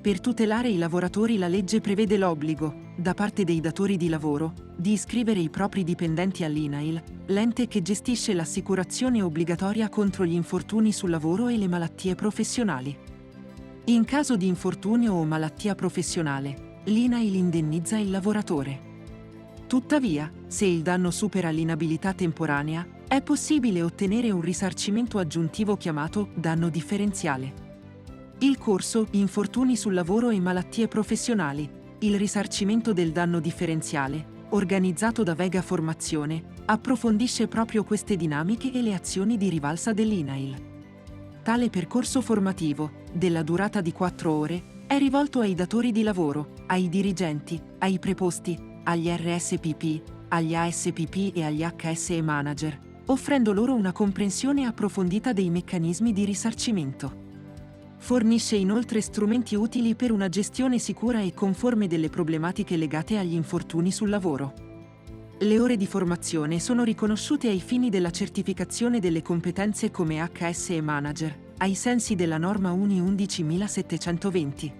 Per tutelare i lavoratori la legge prevede l'obbligo, da parte dei datori di lavoro, di iscrivere i propri dipendenti all'INAIL, l'ente che gestisce l'assicurazione obbligatoria contro gli infortuni sul lavoro e le malattie professionali. In caso di infortunio o malattia professionale, l'INAIL indennizza il lavoratore. Tuttavia, se il danno supera l'inabilità temporanea, è possibile ottenere un risarcimento aggiuntivo chiamato danno differenziale. Il corso Infortuni sul lavoro e malattie professionali, il risarcimento del danno differenziale, organizzato da Vega Formazione, approfondisce proprio queste dinamiche e le azioni di rivalsa dell'INAIL. Tale percorso formativo, della durata di 4 ore, è rivolto ai datori di lavoro, ai dirigenti, ai preposti, agli RSPP, agli ASPP e agli HSE manager, offrendo loro una comprensione approfondita dei meccanismi di risarcimento. Fornisce inoltre strumenti utili per una gestione sicura e conforme delle problematiche legate agli infortuni sul lavoro. Le ore di formazione sono riconosciute ai fini della certificazione delle competenze come HSE Manager, ai sensi della norma UNI 11720.